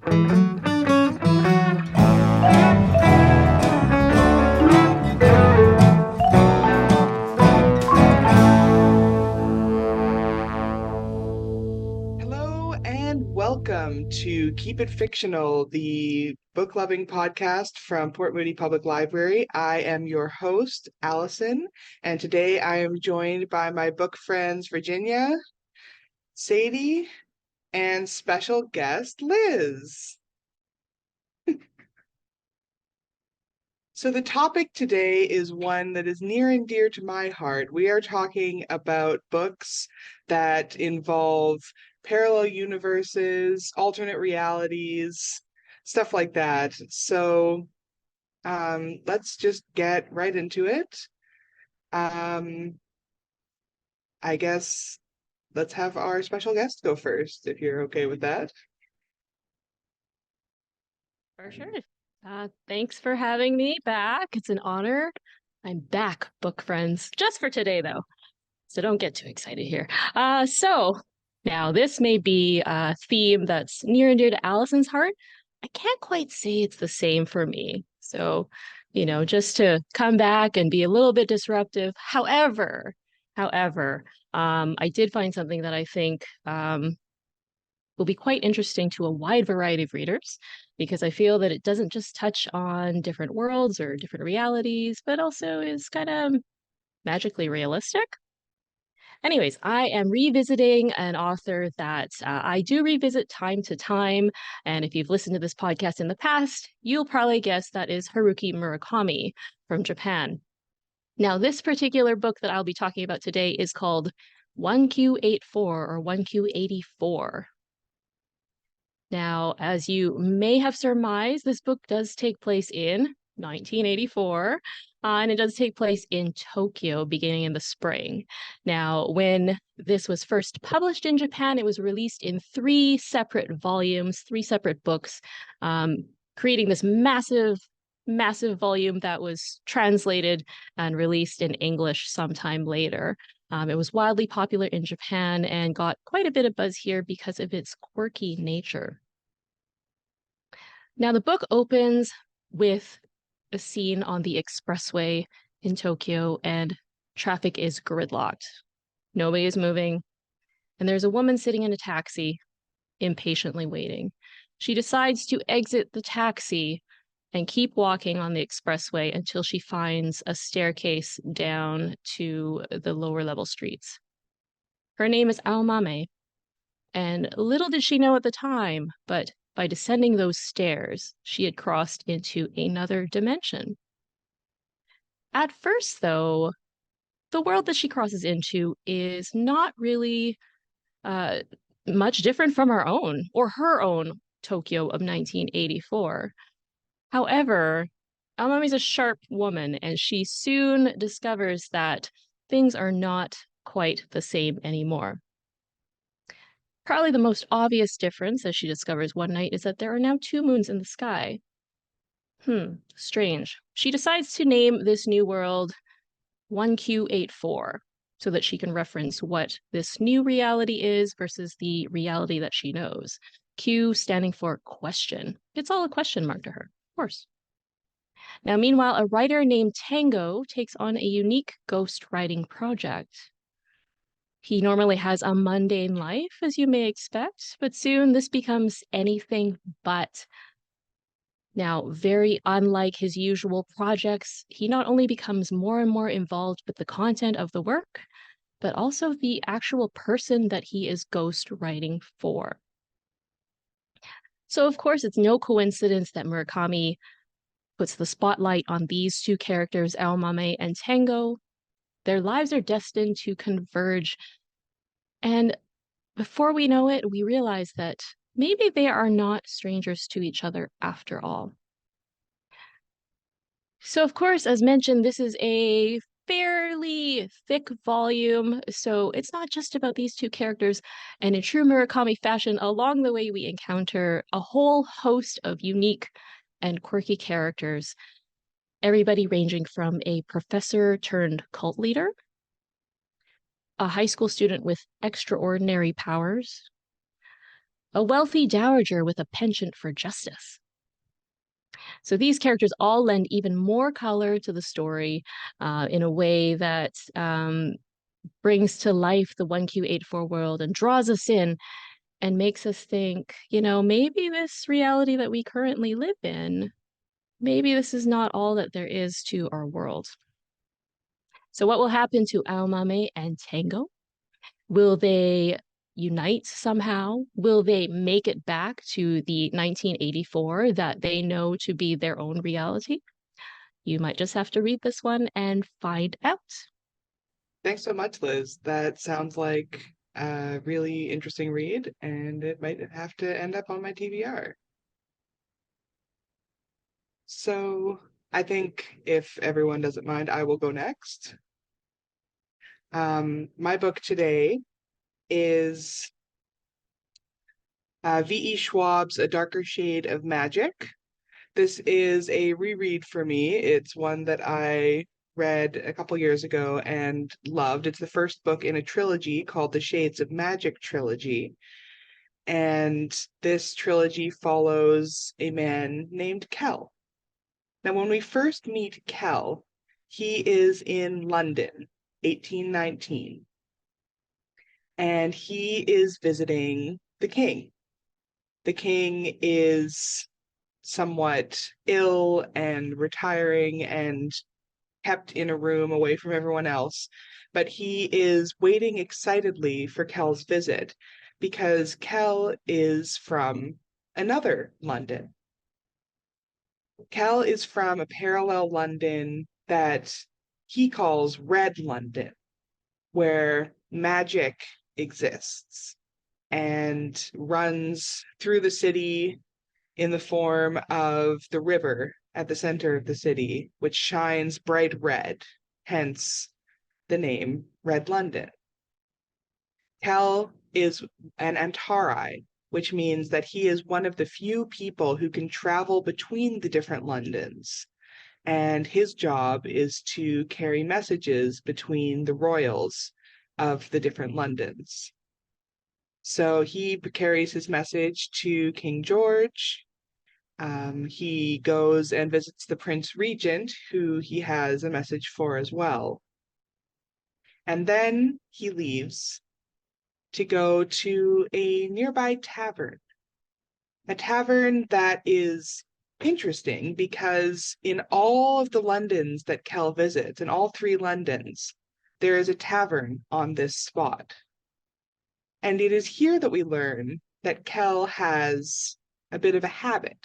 Hello and welcome to Keep It Fictional, the book loving podcast from Port Moody Public Library. I am your host, Allison, and today I am joined by my book friends, Virginia, Sadie, and special guest, Liz. So, the topic today is one that is near and dear to my heart. We are talking about books that involve parallel universes, alternate realities, stuff like that. So, let's just get right into it. Um, I guess let's have our special guest go first, if you're okay with that. For sure. Thanks for having me back. It's an honor. I'm back, book friends, just for today, though. So don't get too excited here. So now this may be a theme that's near and dear to Allison's heart. I can't quite say it's the same for me. So, just to come back and be a little bit disruptive. However, I did find something that I think will be quite interesting to a wide variety of readers because I feel that it doesn't just touch on different worlds or different realities, but also is kind of magically realistic. Anyways, I am revisiting an author that I do revisit time to time. And if you've listened to this podcast in the past, you'll probably guess that is Haruki Murakami from Japan. Now, this particular book that I'll be talking about today is called 1Q84 or 1Q84. Now, as you may have surmised, this book does take place in 1984, and it does take place in Tokyo beginning in the spring. Now, when this was first published in Japan, it was released in 3 separate volumes, 3 separate books, creating this massive volume that was translated and released in English sometime later. It was wildly popular in Japan and got quite a bit of buzz here because of its quirky nature. Now, the book opens with a scene on the expressway in Tokyo, and traffic is gridlocked. Nobody is moving, and there's a woman sitting in a taxi, impatiently waiting. She decides to exit the taxi and keep walking on the expressway until she finds a staircase down to the lower level streets. Her name is Aomame, and little did she know at the time, but by descending those stairs, she had crossed into another dimension. At first, though, the world that she crosses into is not really much different from our own or her own Tokyo of 1984. However, Amami's a sharp woman, and she soon discovers that things are not quite the same anymore. Probably the most obvious difference, as she discovers one night, is that there are now 2 moons in the sky. Strange. She decides to name this new world 1Q84 so that she can reference what this new reality is versus the reality that she knows. Q standing for question. It's all a question mark to her, of course. Now, meanwhile, a writer named Tango takes on a unique ghost writing project. He normally has a mundane life, as you may expect, but soon this becomes anything but. Now, very unlike his usual projects, he not only becomes more and more involved with the content of the work, but also the actual person that he is ghost writing for. So, of course, it's no coincidence that Murakami puts the spotlight on these 2 characters, Aomame and Tango. Their lives are destined to converge. And before we know it, we realize that maybe they are not strangers to each other after all. So, of course, as mentioned, this is a fairly thick volume, so it's not just about these 2 characters. And in true Murakami fashion, along the way, we encounter a whole host of unique and quirky characters, everybody ranging from a professor turned cult leader, a high school student with extraordinary powers, a wealthy dowager with a penchant for justice. So these characters all lend even more color to the story in a way that brings to life the 1Q84 world and draws us in and makes us think, maybe this reality that we currently live in, maybe this is not all that there is to our world. So what will happen to Aomame and Tango? Will they unite somehow? Will they make it back to the 1984 that they know to be their own reality? You might just have to read this one and find out. Thanks so much, Liz. That sounds like a really interesting read, and it might have to end up on my TBR. So I think if everyone doesn't mind, I will go next. My book today is V.E. Schwab's A Darker Shade of Magic. This is a reread for me. It's one that I read a couple years ago and loved. It's the first book in a trilogy called the Shades of Magic trilogy. And this trilogy follows a man named Kell. Now, when we first meet Kell, he is in London, 1819, and he is visiting the king. The king is somewhat ill and retiring and kept in a room away from everyone else, but he is waiting excitedly for Kell's visit because Kell is from another London. Kell is from a parallel London that he calls Red London, where magic exists and runs through the city in the form of the river at the center of the city, which shines bright red, hence the name Red London. Kell is an Antarai, which means that he is one of the few people who can travel between the different Londons. And his job is to carry messages between the royals of the different Londons. So he carries his message to King George. He goes and visits the Prince Regent, who he has a message for as well. And then he leaves to go to a nearby tavern, a tavern that is interesting because in all of the Londons that Kell visits, in all three Londons, there is a tavern on this spot. And it is here that we learn that Kell has a bit of a habit.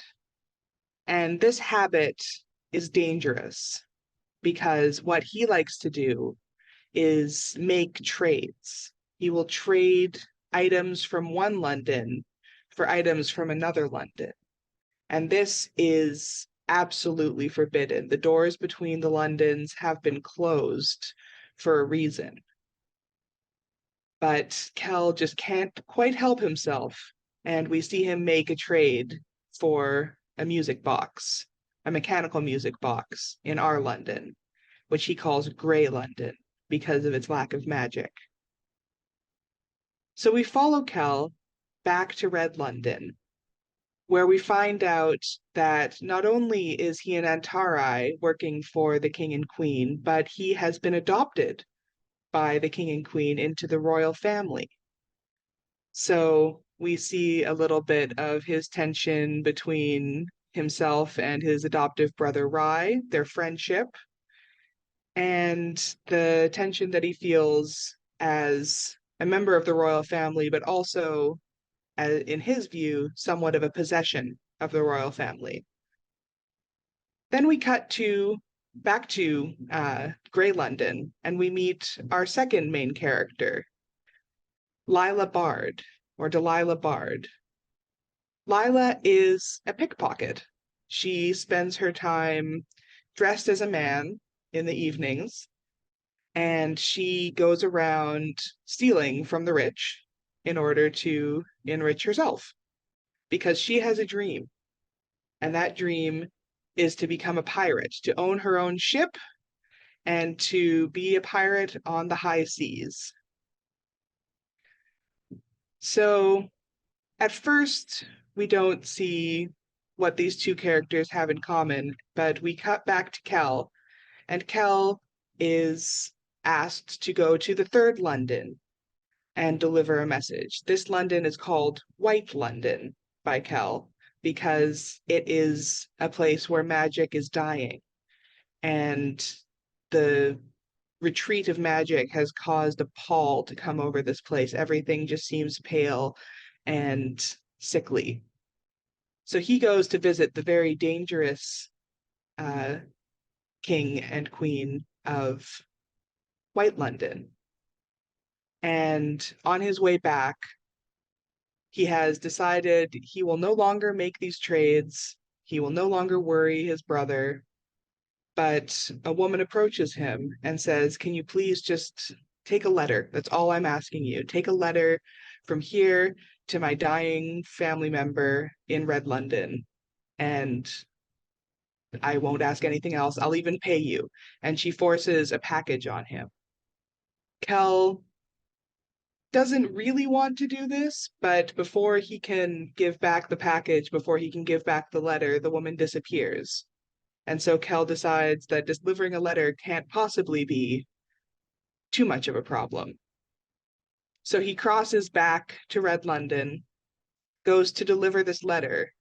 And this habit is dangerous because what he likes to do is make trades. He will trade items from one London for items from another London. And this is absolutely forbidden. The doors between the Londons have been closed for a reason. But Kell just can't quite help himself, and we see him make a trade for a music box, a mechanical music box in our London, which he calls Grey London because of its lack of magic. So we follow Kell back to Red London, where we find out that not only is he an Antarai working for the king and queen, but he has been adopted by the king and queen into the royal family. So we see a little bit of his tension between himself and his adoptive brother Rai, their friendship, and the tension that he feels as a member of the royal family, but also, in his view, somewhat of a possession of the royal family. Then we cut to back to Grey London, and we meet our second main character, Lila Bard, or Delilah Bard. Lila is a pickpocket. She spends her time dressed as a man in the evenings, and she goes around stealing from the rich in order to enrich herself because she has a dream, and that dream is to become a pirate, to own her own ship and to be a pirate on the high seas. So At first, we don't see what these two characters have in common, but we cut back to Kel, and Kel is asked to go to the third London and deliver a message. This London is called White London by Kel because it is a place where magic is dying, and the retreat of magic has caused a pall to come over this place. Everything just seems pale and sickly. So he goes to visit the very dangerous uh, king and queen of White London. And on his way back, he has decided he will no longer make these trades. He will no longer worry his brother. But a woman approaches him and says, "Can you please just take a letter? That's all I'm asking you. Take a letter from here to my dying family member in Red London, and I won't ask anything else. I'll even pay you." And she forces a package on him. Kel doesn't really want to do this, but before he can give back the package, before he can give back the letter, the woman disappears. And so Kel decides that delivering a letter can't possibly be too much of a problem. So he crosses back to Red London, goes to deliver this letter,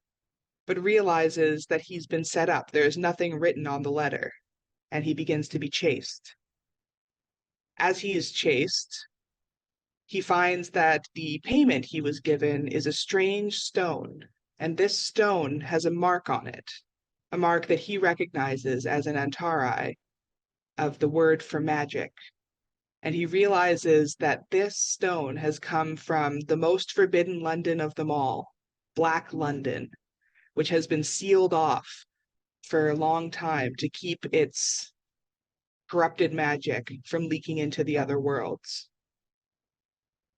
but realizes that he's been set up. There's nothing written on the letter, and he begins to be chased. As he is chased, he finds that the payment he was given is a strange stone, and this stone has a mark on it, a mark that he recognizes as an Antarai of the word for magic. And he realizes that this stone has come from the most forbidden London of them all, Black London, which has been sealed off for a long time to keep its corrupted magic from leaking into the other worlds.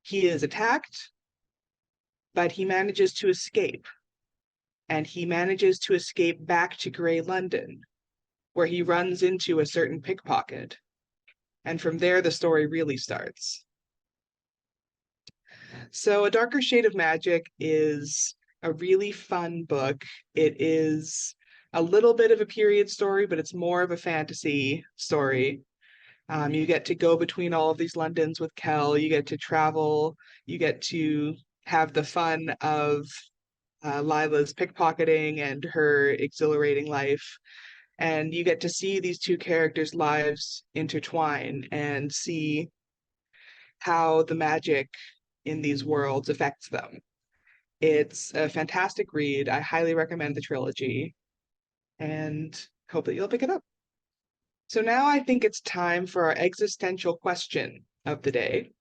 He is attacked, but he manages to escape. And he manages to escape back to Grey London, where he runs into a certain pickpocket. And from there, the story really starts. So A Darker Shade of Magic is a really fun book. It is a little bit of a period story, but it's more of a fantasy story. You get to go between all of these Londons with Kel. You get to travel. You get to have the fun of Lila's pickpocketing and her exhilarating life. And you get to see these two characters' lives intertwine and see how the magic in these worlds affects them. It's a fantastic read. I highly recommend the trilogy and hope that you'll pick it up. So now I think it's time for our existential question of the day.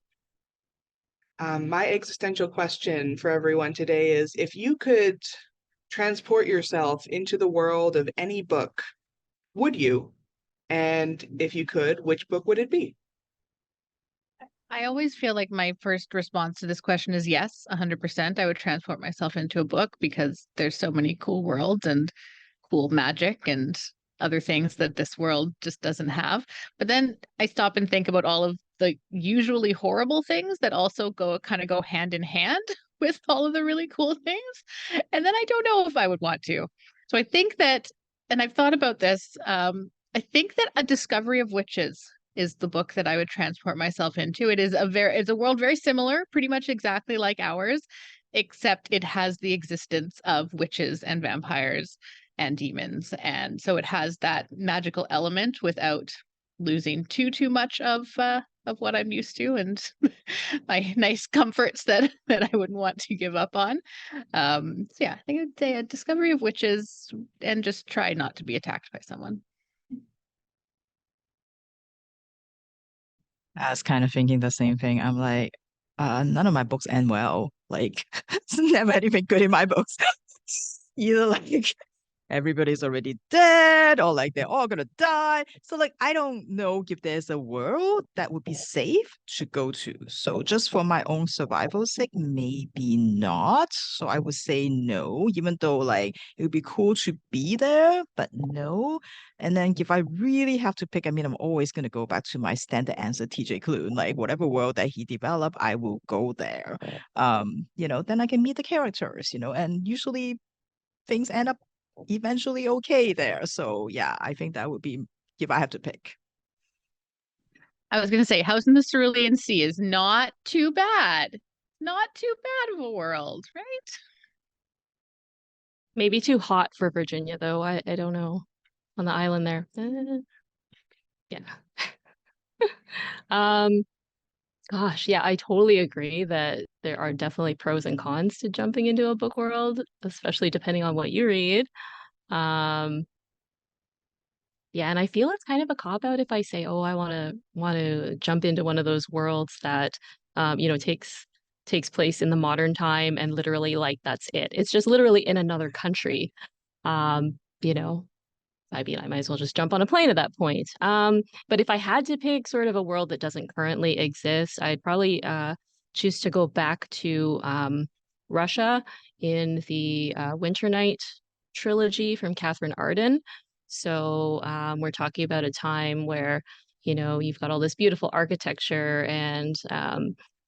My existential question for everyone today is, if you could transport yourself into the world of any book, would you? And if you could, which book would it be? I always feel like my first response to this question is yes, 100%. I would transport myself into a book because there's so many cool worlds and cool magic and other things that this world just doesn't have. But then I stop and think about all of the usually horrible things that also go hand in hand with all of the really cool things. And then I don't know if I would want to. So I think that, and I've thought about this, I think that A Discovery of Witches is the book that I would transport myself into. It's a world very similar, pretty much exactly like ours, except it has the existence of witches and vampires and demons. And so it has that magical element without losing too much of what I'm used to and my nice comforts that I wouldn't want to give up on. So yeah, I think I'd say A Discovery of Witches and just try not to be attacked by someone. I was kind of thinking the same thing. I'm like, none of my books end well. Like, it's never anything good in my books. Either like everybody's already dead or like they're all gonna die. So like I don't know if there's a world that would be safe to go to. So just for my own survival sake, maybe not. So I would say no, even though like it would be cool to be there, but no. And then if I really have to pick, I mean, I'm always gonna go back to my standard answer, TJ Klune. Like whatever world that he developed, I will go there. Then I can meet the characters, and usually things end up eventually okay there. So yeah, I think that would be if I have to pick. I was going to say, House in the Cerulean Sea is not too bad. Not too bad of a world, right? Maybe too hot for Virginia, though. I don't know. On the island there. Yeah. Um, Gosh, yeah, I totally agree that there are definitely pros and cons to jumping into a book world, especially depending on what you read. Um, yeah, and I feel it's kind of a cop out if I say, "Oh, I want to jump into one of those worlds that takes place in the modern time and literally like that's it. It's just literally in another country." Um, you know, I mean, I might as well just jump on a plane at that point. But if I had to pick sort of a world that doesn't currently exist, I'd probably choose to go back to Russia in the Winter Night trilogy from Catherine Arden. So we're talking about a time where, you've got all this beautiful architecture and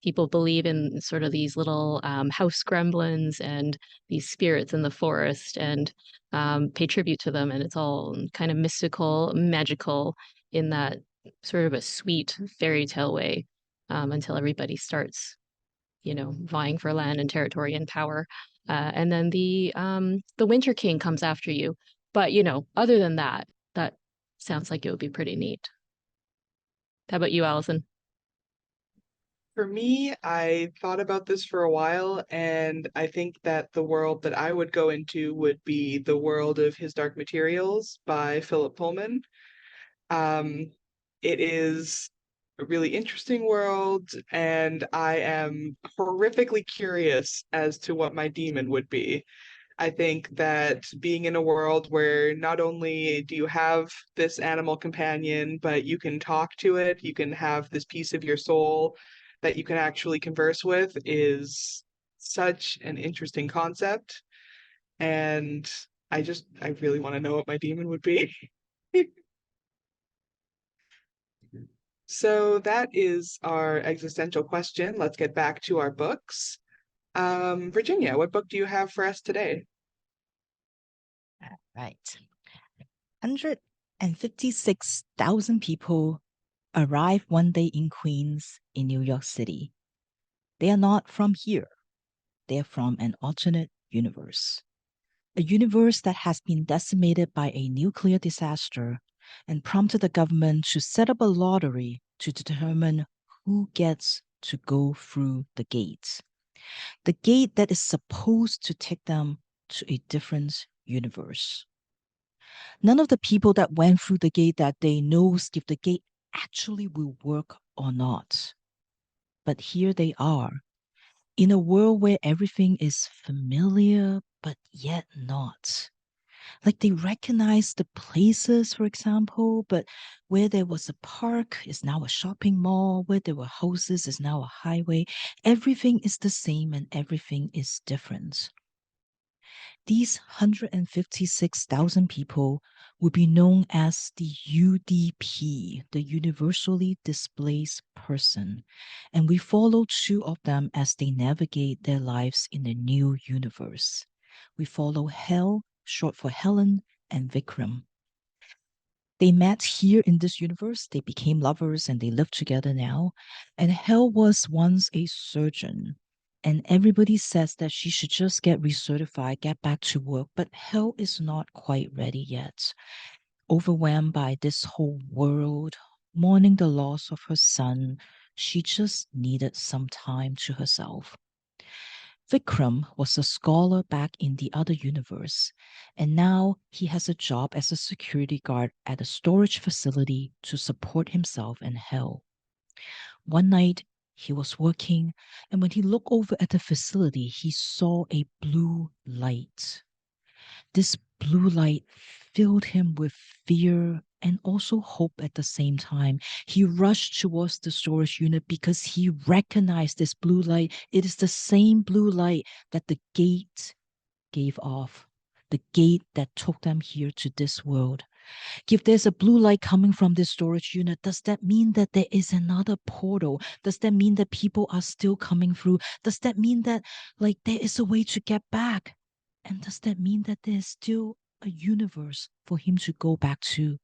people believe in sort of these little house gremlins and these spirits in the forest. And pay tribute to them. And it's all kind of mystical, magical in that sort of a sweet fairy tale way until everybody starts, vying for land and territory and power. And then the Winter King comes after you. But, other than that, that sounds like it would be pretty neat. How about you, Allison? For me, I thought about this for a while, and I think that the world that I would go into would be the world of His Dark Materials by Philip Pullman. Um, it is a really interesting world, and I am horrifically curious as to what my demon would be. I think that being in a world where not only do you have this animal companion, but you can talk to it, you can have this piece of your soul that you can actually converse with is such an interesting concept. And I really want to know what my demon would be. So that is our existential question. Let's get back to our books. Virginia, what book do you have for us today? Right. 156,000 people arrive one day in Queens in New York City. They are not from here. They are from an alternate universe. A universe that has been decimated by a nuclear disaster and prompted the government to set up a lottery to determine who gets to go through the gates. The gate that is supposed to take them to a different universe. None of the people that went through the gate that day knows if the gate actually will work or not. But here they are, in a world where everything is familiar but yet not. Like they recognize the places, for example, but where there was a park is now a shopping mall, where there were houses is now a highway. Everything is the same and everything is different. These 156,000 people will be known as the UDP, the Universally Displaced Person, and we follow two of them as they navigate their lives in the new universe. We follow Hel, short for Helen, and Vikram. They met here in this universe, they became lovers, and they live together now. And Hel was once a surgeon. And everybody says that she should just get recertified, get back to work. But Hel is not quite ready yet. Overwhelmed by this whole world, mourning the loss of her son, she just needed some time to herself. Vikram was a scholar back in the other universe, and now he has a job as a security guard at a storage facility to support himself and Hel. One night, he was working, and when he looked over at the facility, he saw a blue light. This blue light filled him with fear and also hope at the same time. He rushed towards the storage unit because he recognized this blue light. It is the same blue light that the gate gave off, the gate that took them here to this world. If there's a blue light coming from this storage unit, does that mean that there is another portal? Does that mean that people are still coming through? Does that mean that like there is a way to get back? And does that mean that there's still a universe for him to go back to?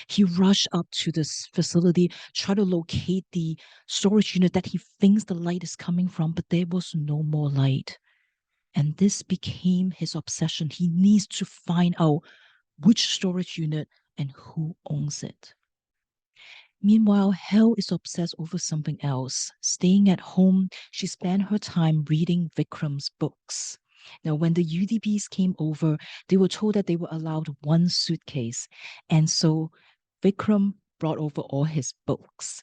He rushed up to this facility, try to locate the storage unit that he thinks the light is coming from, but there was no more light. And this became his obsession. He needs to find out which storage unit and who owns it. Meanwhile, Hel is obsessed over something else. Staying at home, she spent her time reading Vikram's books. Now, when the UDPs came over, they were told that they were allowed one suitcase. And so Vikram brought over all his books.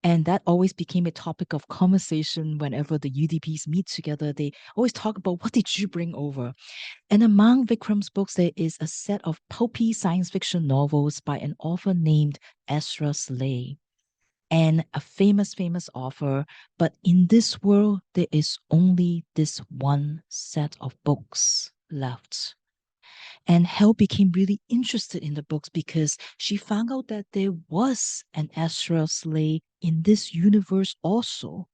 And that always became a topic of conversation whenever the UDPs meet together. They always talk about, what did you bring over? And among Vikram's books, there is a set of pulpy science fiction novels by an author named Ezra Slay. And a famous author. But in this world, there is only this one set of books left. And Hel became really interested in the books because she found out that there was an Ezra Slay in this universe also.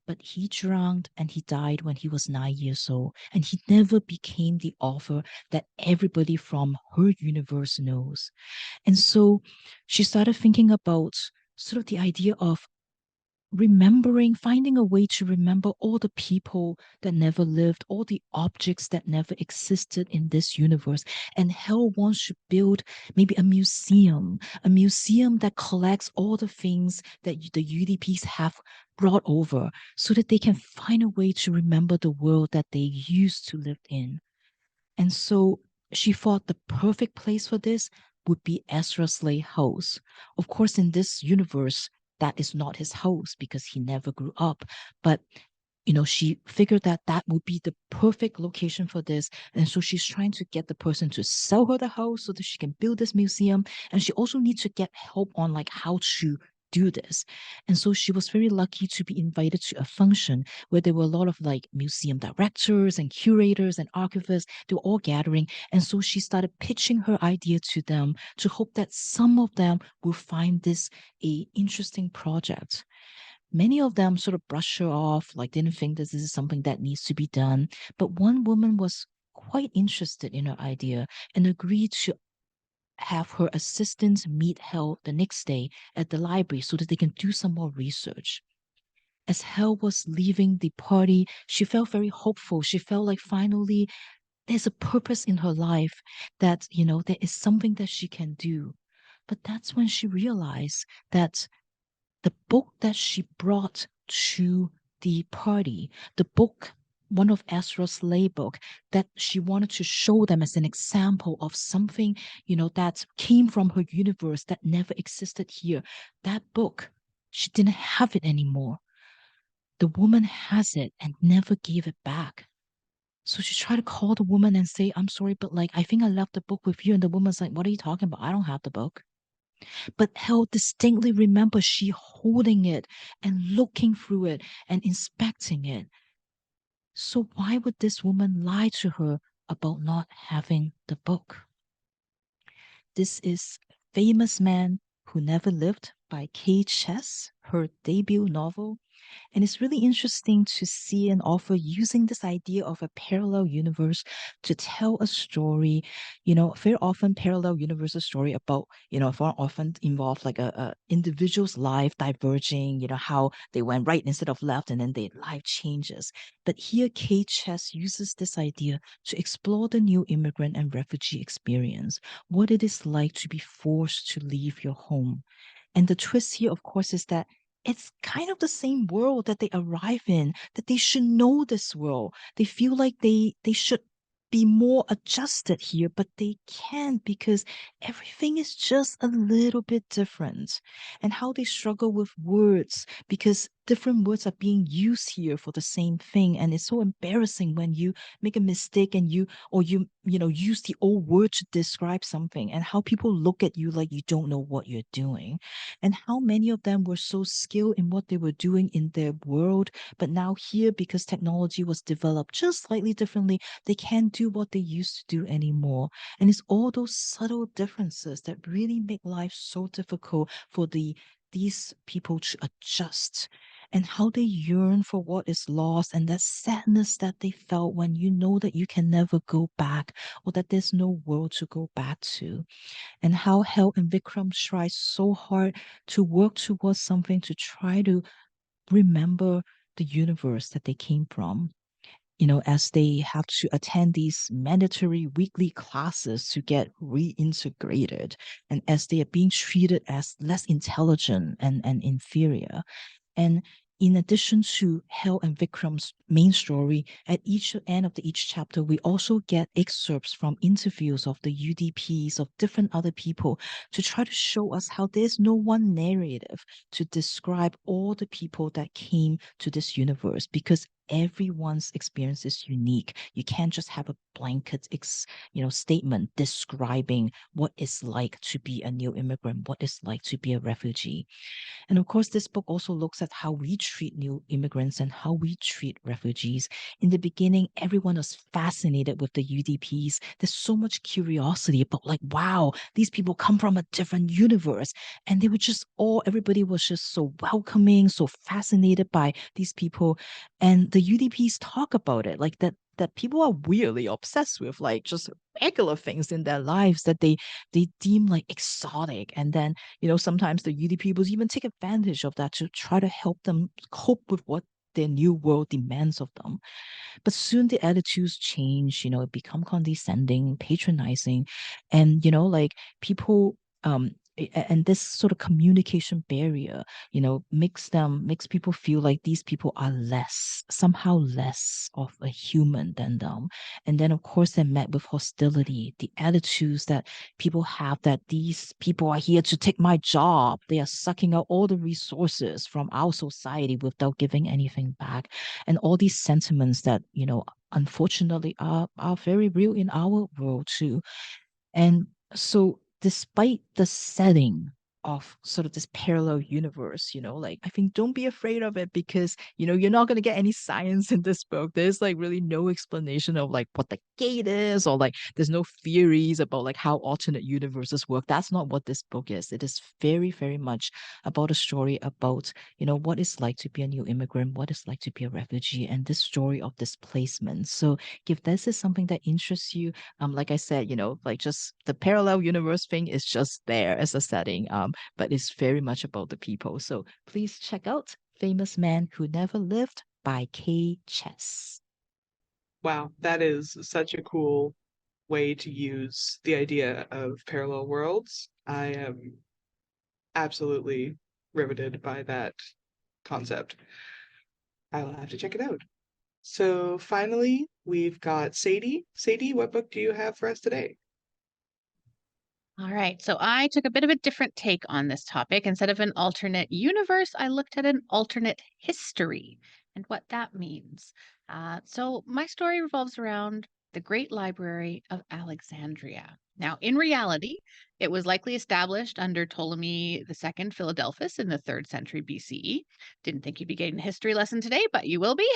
But he drowned and he died when he was 9 years old. And he never became the author that everybody from her universe knows. And so she started thinking about sort of the idea of remembering, finding a way to remember all the people that never lived, all the objects that never existed in this universe. And Hel wants to build maybe a museum that collects all the things that the UDPs have brought over so that they can find a way to remember the world that they used to live in. And so she thought the perfect place for this would be Ezra Slay's house. Of course, in this universe, that is not his house because he never grew up. But, she figured that that would be the perfect location for this. And so she's trying to get the person to sell her the house so that she can build this museum. And she also needs to get help on like how to do this. And so she was very lucky to be invited to a function where there were a lot of like museum directors and curators and archivists. They were all gathering. And so she started pitching her idea to them to hope that some of them will find this a interesting project. Many of them sort of brushed her off, like didn't think that this is something that needs to be done. But one woman was quite interested in her idea and agreed to have her assistants meet Hel the next day at the library so that they can do some more research. As Hel was leaving the party, she felt very hopeful. She felt like finally there's a purpose in her life that, there is something that she can do. But that's when she realized that the book that she brought to the party, the book, one of Ezra Slay's book, that she wanted to show them as an example of something, that came from her universe that never existed here. That book, she didn't have it anymore. The woman has it and never gave it back. So she tried to call the woman and say, I'm sorry, but like, I think I left the book with you. And the woman's like, what are you talking about? I don't have the book. But Hel distinctly remembers she holding it and looking through it and inspecting it. So why would this woman lie to her about not having the book? This is Famous Man Who Never Lived by Kay Chess, her debut novel. And it's really interesting to see an author using this idea of a parallel universe to tell a story. Very often parallel universe story about, very often involve like a individual's life diverging, how they went right instead of left and then their life changes. But here Kate Chess uses this idea to explore the new immigrant and refugee experience, what it is like to be forced to leave your home. And the twist here, of course, is that it's kind of the same world that they arrive in, that they should know this world. They feel like they should be more adjusted here, but they can't because everything is just a little bit different. And how they struggle with words because different words are being used here for the same thing. And it's so embarrassing when you make a mistake and you use the old word to describe something, and how people look at you like you don't know what you're doing. And how many of them were so skilled in what they were doing in their world, but now here, because technology was developed just slightly differently, they can't do what they used to do anymore. And it's all those subtle differences that really make life so difficult for these people to adjust, and how they yearn for what is lost, and that sadness that they felt when you know that you can never go back, or that there's no world to go back to. And how Hel and Vikram try so hard to work towards something, to try to remember the universe that they came from, as they have to attend these mandatory weekly classes to get reintegrated, and as they are being treated as less intelligent and inferior. And in addition to Hel and Vikram's main story, at each end of each chapter, we also get excerpts from interviews of the UDPs, of different other people, to try to show us how there's no one narrative to describe all the people that came to this universe, because everyone's experience is unique. You can't just have a blanket statement describing what it's like to be a new immigrant, what it's like to be a refugee. And of course, this book also looks at how we treat new immigrants and how we treat refugees. In the beginning, everyone was fascinated with the UDPs. There's so much curiosity about, like, wow, these people come from a different universe. And they were just everybody was just so welcoming, so fascinated by these people. And the UDPs talk about it, like that people are weirdly obsessed with, like, just regular things in their lives that they deem like exotic. And then, sometimes the UDP will even take advantage of that to try to help them cope with what their new world demands of them. But soon the attitudes change, it become condescending, patronizing, and like people and this sort of communication barrier, makes people feel like these people are somehow less of a human than them. And then of course they're met with hostility, the attitudes that people have, that these people are here to take my job. They are sucking out all the resources from our society without giving anything back. And all these sentiments that, unfortunately are very real in our world too. And so, despite the setting of sort of this parallel universe, like, I think don't be afraid of it, because, you're not going to get any science in this book. There's like really no explanation of like what the gate is, or like there's no theories about like how alternate universes work. That's not what this book is. It is very, very much about a story about, what it's like to be a new immigrant, what it's like to be a refugee, and this story of displacement. So, if this is something that interests you, like I said, like just the parallel universe thing is just there as a setting, but it's very much about the people. So please check out Famous Man Who Never Lived by Kay Chess. Wow, that is such a cool way to use the idea of parallel worlds. I am absolutely riveted by that concept. I will have to check it out. So finally, we've got Sadie. Sadie, what book do you have for us today? All right, so I took a bit of a different take on this topic. Instead of an alternate universe, I looked at an alternate history and what that means. So my story revolves around the Great Library of Alexandria. Now, in reality, it was likely established under Ptolemy II Philadelphus in the 3rd century BCE. Didn't think you'd be getting a history lesson today, but you will be.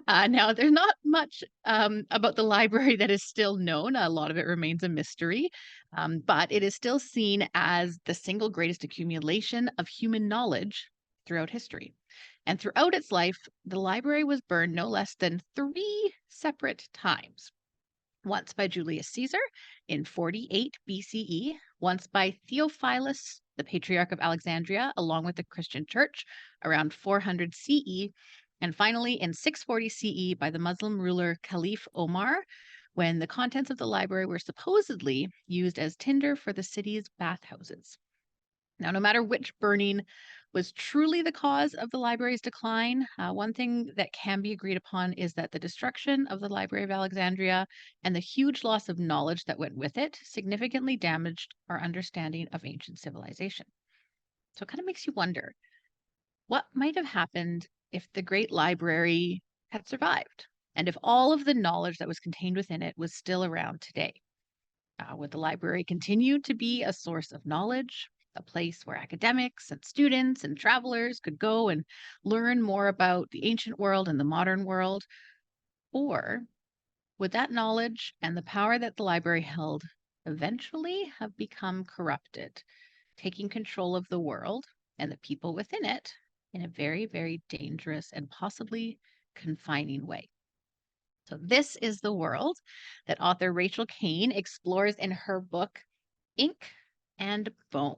Now, there's not much about the library that is still known. A lot of it remains a mystery, but it is still seen as the single greatest accumulation of human knowledge throughout history. And throughout its life, the library was burned no less than 3 separate times. Once by Julius Caesar in 48 BCE, once by Theophilus, the Patriarch of Alexandria, along with the Christian Church around 400 CE, and finally in 640 CE by the Muslim ruler Caliph Omar, when the contents of the library were supposedly used as tinder for the city's bathhouses. Now, no matter which burning was truly the cause of the library's decline, one thing that can be agreed upon is that the destruction of the Library of Alexandria and the huge loss of knowledge that went with it significantly damaged our understanding of ancient civilization. So it kind of makes you wonder, What might have happened if the Great Library had survived? And if all of the knowledge that was contained within it was still around today? Would the library continue to be a source of knowledge, a place where academics and students and travelers could go and learn more about the ancient world and the modern world? Or would that knowledge and the power that the library held eventually have become corrupted, taking control of the world and the people within it in a very, very dangerous and possibly confining way? So this is the world that author Rachel Caine explores in her book, Ink and Bone.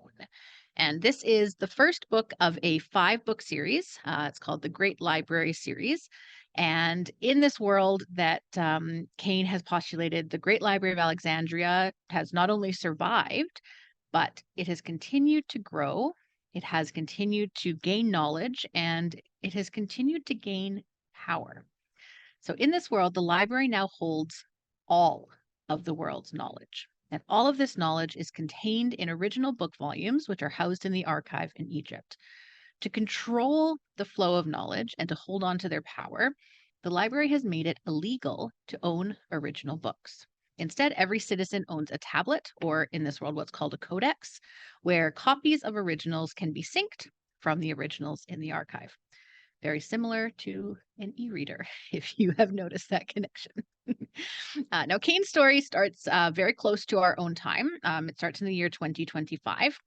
And this is the first book of a 5-book series. It's called the Great Library series. And in this world that Caine has postulated, the Great Library of Alexandria has not only survived, but it has continued to grow. It has continued to gain knowledge, and it has continued to gain power. So in this world, the library now holds all of the world's knowledge. And all of this knowledge is contained in original book volumes, which are housed in the archive in Egypt. To control the flow of knowledge and to hold on to their power, the library has made it illegal to own original books. Instead, every citizen owns a tablet, or in this world, what's called a codex, where copies of originals can be synced from the originals in the archive. Very similar to an e-reader, if you have noticed that connection. Now, Caine's story starts very close to our own time. It starts in the year 2025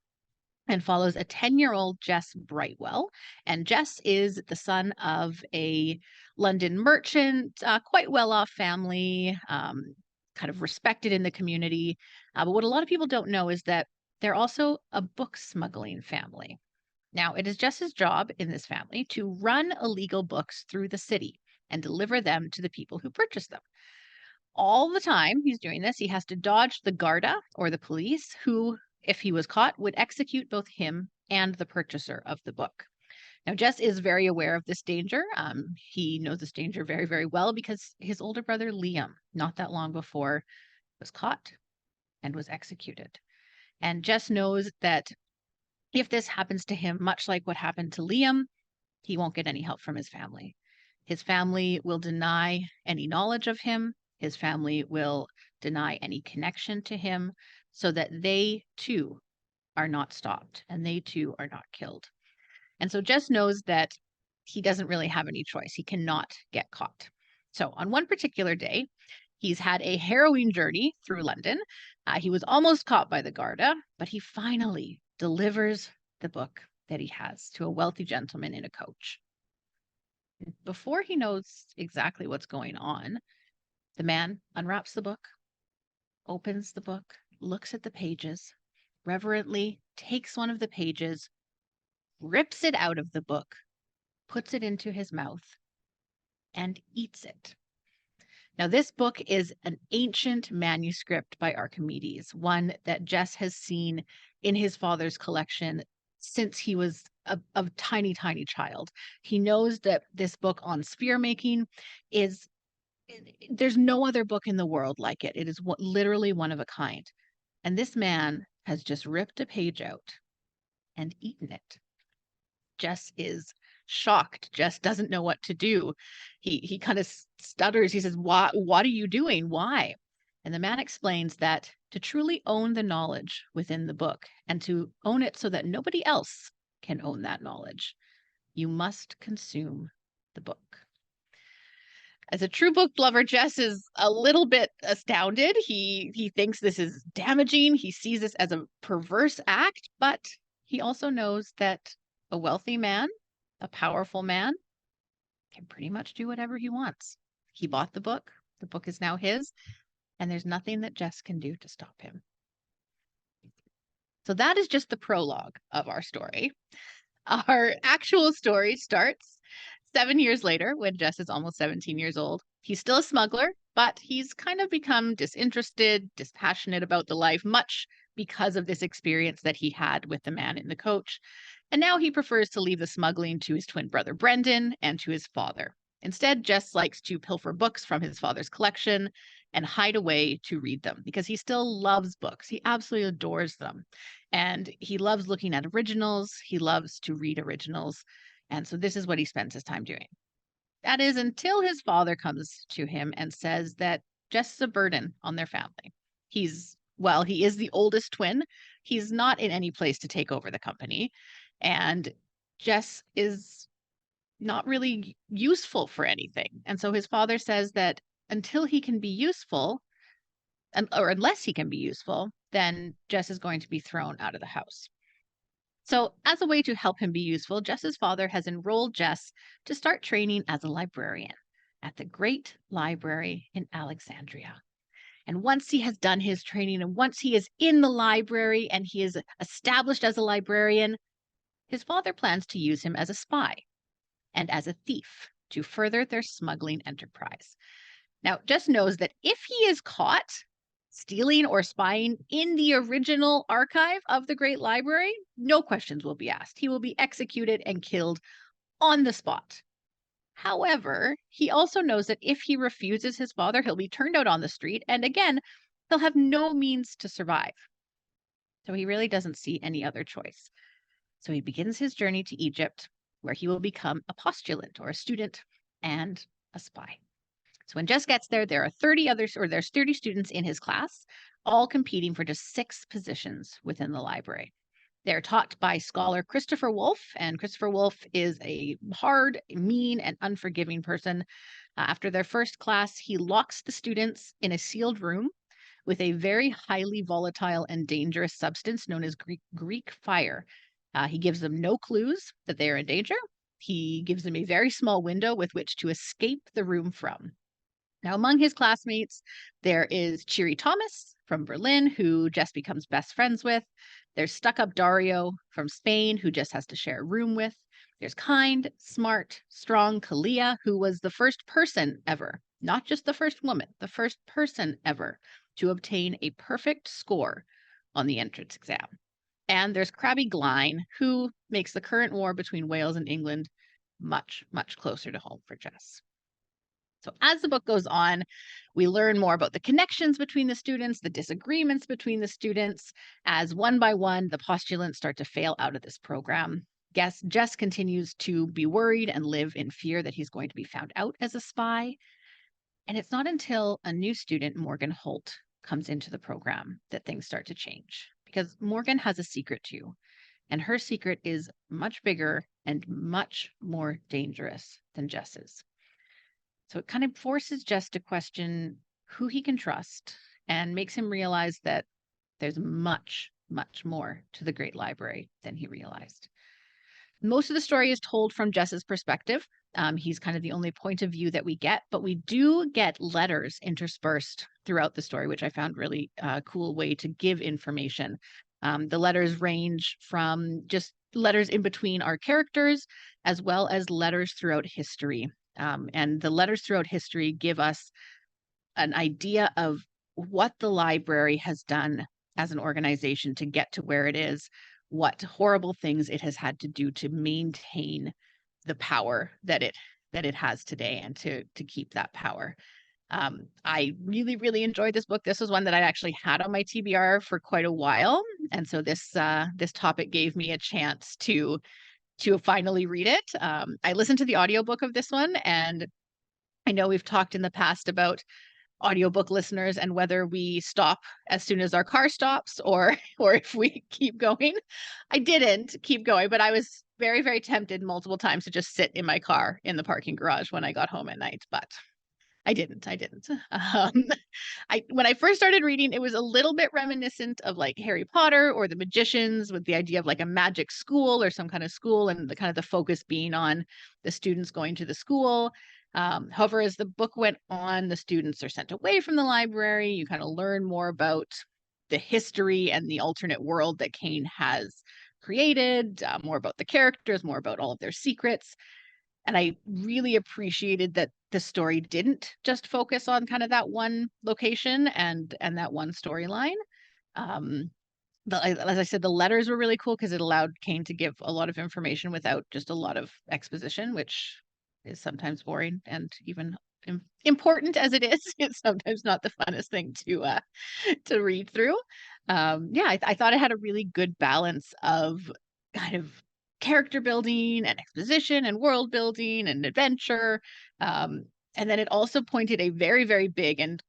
and follows a 10-year-old Jess Brightwell. And Jess is the son of a London merchant, quite well-off family, kind of respected in the community. But what a lot of people don't know is that they're also a book smuggling family. Now, it is Jess's job in this family to run illegal books through the city and deliver them to the people who purchase them. All the time he's doing this, he has to dodge the Garda, or the police, who, if he was caught, would execute both him and the purchaser of the book. Now, Jess is very aware of this danger. He knows this danger very, very well because his older brother, Liam, not that long before, was caught and was executed. And Jess knows that if this happens to him, much like what happened to Liam, he won't get any help from his family. His family will deny any knowledge of him. His family will deny any connection to him so that they too are not stopped and they too are not killed. And so Jess knows that he doesn't really have any choice. He cannot get caught. So on one particular day, he's had a harrowing journey through London. He was almost caught by the Garda, but he finally delivers the book that he has to a wealthy gentleman in a coach. Before he knows exactly what's going on, the man unwraps the book, opens the book, looks at the pages, reverently takes one of the pages, rips it out of the book, puts it into his mouth, and eats it. Now, this book is an ancient manuscript by Archimedes, one that Jess has seen in his father's collection since he was a tiny, tiny child. He knows that this book on spear making is, there's no other book in the world like it. It is literally one of a kind. And this man has just ripped a page out and eaten it. Jess is shocked. Jess doesn't know what to do. He kind of stutters. He says, what are you doing? Why? And the man explains that to truly own the knowledge within the book and to own it so that nobody else can own that knowledge, you must consume the book. As a true book lover, Jess is a little bit astounded. He thinks this is damaging. He sees this as a perverse act, but he also knows that a wealthy man, a powerful man, can pretty much do whatever he wants. He bought the book is now his, and there's nothing that Jess can do to stop him. So that is just the prologue of our story. Our actual story starts 7 years later when Jess is almost 17 years old. He's still a smuggler, but he's kind of become disinterested, dispassionate about the life, much because of this experience that he had with the man in the coach. And now he prefers to leave the smuggling to his twin brother, Brendan, and to his father. Instead, Jess likes to pilfer books from his father's collection and hide away to read them because he still loves books. He absolutely adores them. And he loves looking at originals. He loves to read originals. And so this is what he spends his time doing. That is until his father comes to him and says that Jess is a burden on their family. He is the oldest twin. He's not in any place to take over the company. And Jess is not really useful for anything. And so his father says that until he can be useful, or unless he can be useful, then Jess is going to be thrown out of the house. So as a way to help him be useful, Jess's father has enrolled Jess to start training as a librarian at the Great Library in Alexandria. And once he has done his training and once he is in the library and he is established as a librarian, his father plans to use him as a spy and as a thief to further their smuggling enterprise. Now, Jess knows that if he is caught stealing or spying in the original archive of the Great Library, no questions will be asked. He will be executed and killed on the spot. However, he also knows that if he refuses his father, he'll be turned out on the street, and again, he'll have no means to survive. So he really doesn't see any other choice. So he begins his journey to Egypt, where he will become a postulant or a student and a spy. So when Jess gets there, there's 30 students in his class, all competing for just 6 positions within the library. They're taught by scholar Christopher Wolfe, and Christopher Wolfe is a hard, mean, and unforgiving person. After their first class, he locks the students in a sealed room with a very highly volatile and dangerous substance known as Greek fire. He gives them no clues that they are in danger. He gives them a very small window with which to escape the room from. Now, among his classmates, there is Cheery Thomas from Berlin, who Jess becomes best friends with. There's stuck-up Dario from Spain, who Jess has to share a room with. There's kind, smart, strong Kalia, who was the first person ever, not just the first woman, the first person ever to obtain a perfect score on the entrance exam. And there's Crabby Glyne, who makes the current war between Wales and England much, much closer to home for Jess. So as the book goes on, we learn more about the connections between the students, the disagreements between the students, as one by one, the postulants start to fail out of this program. Jess continues to be worried and live in fear that he's going to be found out as a spy. And it's not until a new student, Morgan Holt, comes into the program that things start to change. Because Morgan has a secret too. And her secret is much bigger and much more dangerous than Jess's. So it kind of forces Jess to question who he can trust and makes him realize that there's much, much more to the Great Library than he realized. Most of the story is told from Jess's perspective. He's kind of the only point of view that we get, but we do get letters interspersed throughout the story, which I found really a cool way to give information. The letters range from just letters in between our characters, as well as letters throughout history. And the letters throughout history give us an idea of what the library has done as an organization to get to where it is, what horrible things it has had to do to maintain the power that it has today and to keep that power. I really, really enjoyed this book. This was one that I actually had on my TBR for quite a while. And so this topic gave me a chance to finally read it. I listened to the audiobook of this one, and I know we've talked in the past about audiobook listeners and whether we stop as soon as our car stops or if we keep going. I didn't keep going, but I was very, very tempted multiple times to just sit in my car in the parking garage when I got home at night, but I didn't. When I first started reading, it was a little bit reminiscent of like Harry Potter or the Magicians, with the idea of like a magic school or some kind of school, and the kind of the focus being on the students going to the school. However, as the book went on, the students are sent away from the library. You kind of learn more about the history and the alternate world that Caine has created, more about the characters, more about all of their secrets. And I really appreciated that the story didn't just focus on kind of that one location and that one storyline. As I said, the letters were really cool because it allowed Caine to give a lot of information without just a lot of exposition, which is sometimes boring, and even important as it is, it's sometimes not the funnest thing to read through. I thought it had a really good balance of kind of character building and exposition and world building and adventure. And then it also pointed a very, very big and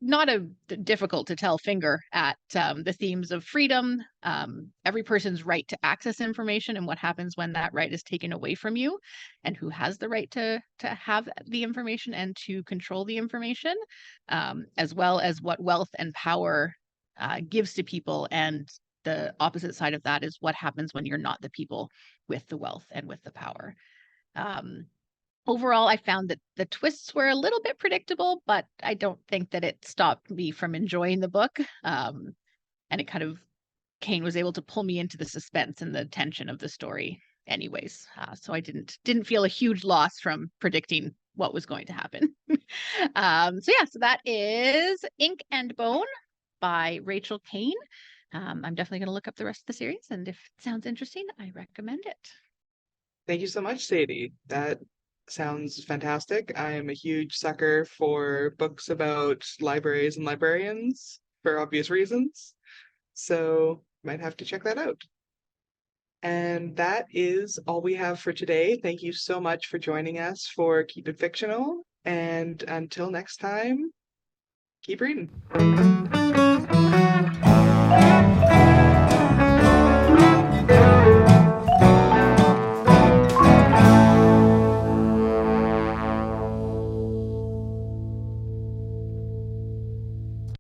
not a difficult to tell finger at the themes of freedom, every person's right to access information and what happens when that right is taken away from you, and who has the right to have the information and to control the information, as well as what wealth and power gives to people. And the opposite side of that is what happens when you're not the people with the wealth and with the power. Overall, I found that the twists were a little bit predictable, but I don't think that it stopped me from enjoying the book. And it kind of, Caine was able to pull me into the suspense and the tension of the story anyways. So I didn't feel a huge loss from predicting what was going to happen. So that is Ink and Bone by Rachel Caine. I'm definitely going to look up the rest of the series, and if it sounds interesting, I recommend it. Thank you so much, Sadie. That sounds fantastic. I am a huge sucker for books about libraries and librarians for obvious reasons. So might have to check that out. And that is all we have for today. Thank you so much for joining us for Keep It Fictional. And until next time, keep reading.